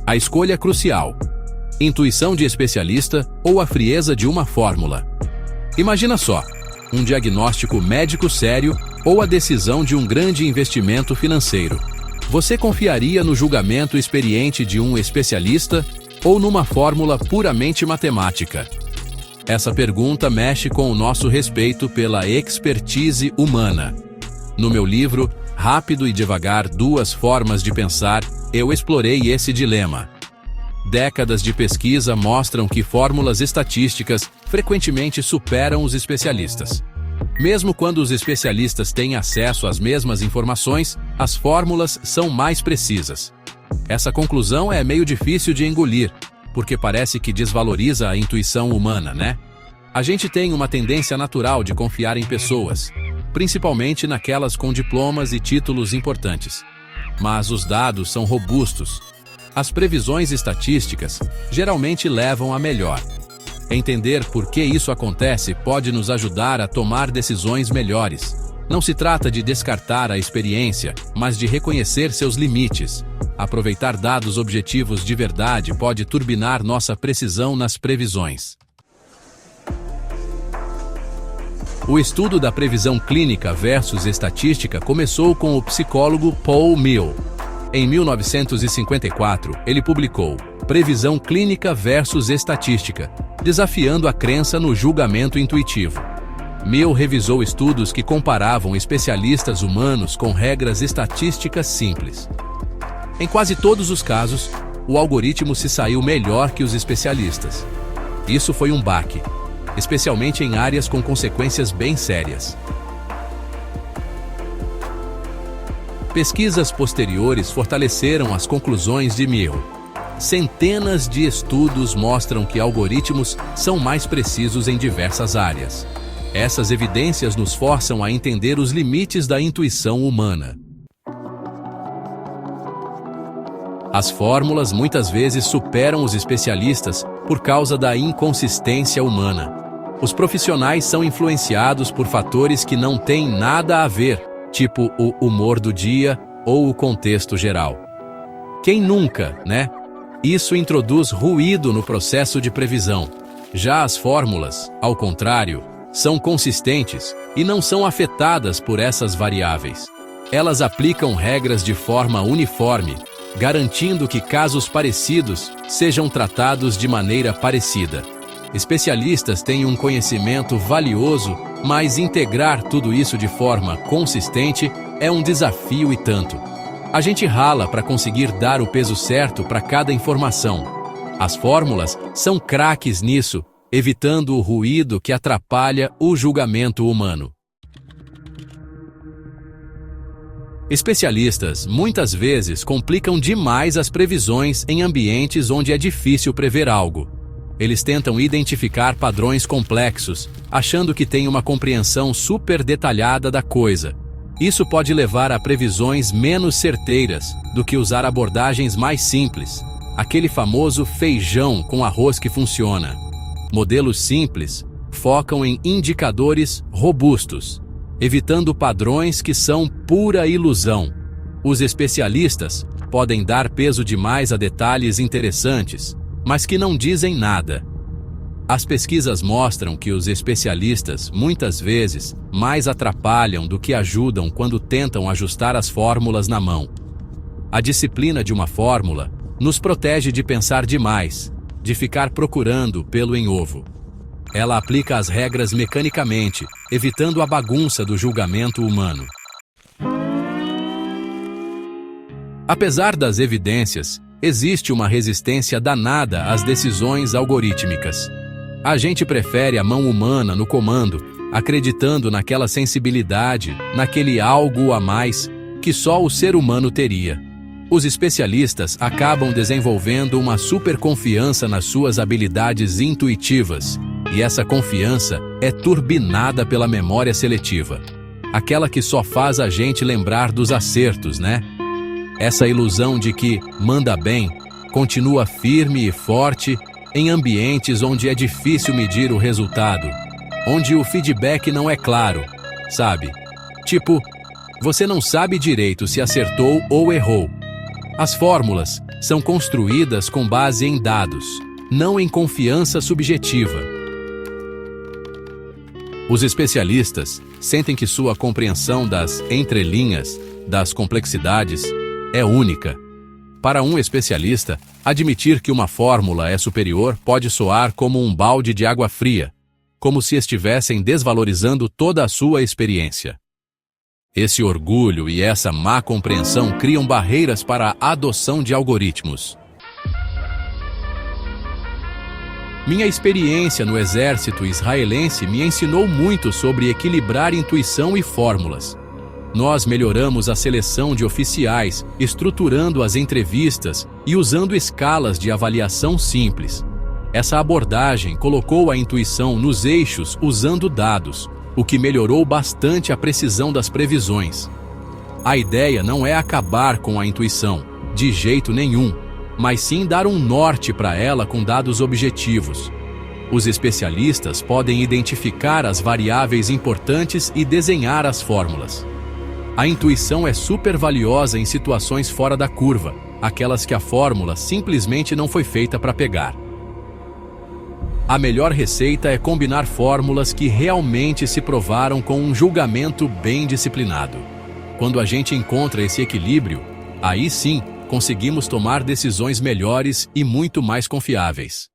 A escolha crucial: intuição de especialista ou a frieza de uma fórmula. Imagina só, um diagnóstico médico sério ou a decisão de um grande investimento financeiro. Você confiaria no julgamento experiente de um especialista ou numa fórmula puramente matemática? Essa pergunta mexe com o nosso respeito pela expertise humana. No meu livro, Rápido e Devagar, Duas Formas de Pensar, eu explorei esse dilema. Décadas de pesquisa mostram que fórmulas estatísticas frequentemente superam os especialistas. Mesmo quando os especialistas têm acesso às mesmas informações, as fórmulas são mais precisas. Essa conclusão é meio difícil de engolir, porque parece que desvaloriza a intuição humana, né? A gente tem uma tendência natural de confiar em pessoas, principalmente naquelas com diplomas e títulos importantes. Mas os dados são robustos. As previsões estatísticas geralmente levam a melhor. Entender por que isso acontece pode nos ajudar a tomar decisões melhores. Não se trata de descartar a experiência, mas de reconhecer seus limites. Aproveitar dados objetivos de verdade pode turbinar nossa precisão nas previsões. O estudo da previsão clínica versus estatística começou com o psicólogo Paul Mill. Em 1954, ele publicou Previsão Clínica versus Estatística, desafiando a crença no julgamento intuitivo. Mill revisou estudos que comparavam especialistas humanos com regras estatísticas simples. Em quase todos os casos, o algoritmo se saiu melhor que os especialistas. Isso foi um baque, especialmente em áreas com consequências bem sérias. Pesquisas posteriores fortaleceram as conclusões de Mill. Centenas de estudos mostram que algoritmos são mais precisos em diversas áreas. Essas evidências nos forçam a entender os limites da intuição humana. As fórmulas muitas vezes superam os especialistas por causa da inconsistência humana. Os profissionais são influenciados por fatores que não têm nada a ver, tipo o humor do dia ou o contexto geral. Quem nunca, né? Isso introduz ruído no processo de previsão. Já as fórmulas, ao contrário, são consistentes e não são afetadas por essas variáveis. Elas aplicam regras de forma uniforme, garantindo que casos parecidos sejam tratados de maneira parecida. Especialistas têm um conhecimento valioso, mas integrar tudo isso de forma consistente é um desafio e tanto. A gente rala para conseguir dar o peso certo para cada informação. As fórmulas são craques nisso, evitando o ruído que atrapalha o julgamento humano. Especialistas muitas vezes complicam demais as previsões em ambientes onde é difícil prever algo. Eles tentam identificar padrões complexos, achando que têm uma compreensão super detalhada da coisa. Isso pode levar a previsões menos certeiras do que usar abordagens mais simples, aquele famoso feijão com arroz que funciona. Modelos simples focam em indicadores robustos, evitando padrões que são pura ilusão. Os especialistas podem dar peso demais a detalhes interessantes, mas que não dizem nada. As pesquisas mostram que os especialistas, muitas vezes, mais atrapalham do que ajudam quando tentam ajustar as fórmulas na mão. A disciplina de uma fórmula nos protege de pensar demais, de ficar procurando pelo em ovo. Ela aplica as regras mecanicamente, evitando a bagunça do julgamento humano. Apesar das evidências, existe uma resistência danada às decisões algorítmicas. A gente prefere a mão humana no comando, acreditando naquela sensibilidade, naquele algo a mais que só o ser humano teria. Os especialistas acabam desenvolvendo uma superconfiança nas suas habilidades intuitivas, e essa confiança é turbinada pela memória seletiva. Aquela que só faz a gente lembrar dos acertos, né? Essa ilusão de que manda bem continua firme e forte em ambientes onde é difícil medir o resultado, onde o feedback não é claro, sabe? Tipo, você não sabe direito se acertou ou errou. As fórmulas são construídas com base em dados, não em confiança subjetiva. Os especialistas sentem que sua compreensão das entrelinhas, das complexidades, é única. Para um especialista, admitir que uma fórmula é superior pode soar como um balde de água fria, como se estivessem desvalorizando toda a sua experiência. Esse orgulho e essa má compreensão criam barreiras para a adoção de algoritmos. Minha experiência no exército israelense me ensinou muito sobre equilibrar intuição e fórmulas. Nós melhoramos a seleção de oficiais, estruturando as entrevistas e usando escalas de avaliação simples. Essa abordagem colocou a intuição nos eixos usando dados, o que melhorou bastante a precisão das previsões. A ideia não é acabar com a intuição, de jeito nenhum, mas sim dar um norte para ela com dados objetivos. Os especialistas podem identificar as variáveis importantes e desenhar as fórmulas. A intuição é super valiosa em situações fora da curva, aquelas que a fórmula simplesmente não foi feita para pegar. A melhor receita é combinar fórmulas que realmente se provaram com um julgamento bem disciplinado. Quando a gente encontra esse equilíbrio, aí sim conseguimos tomar decisões melhores e muito mais confiáveis.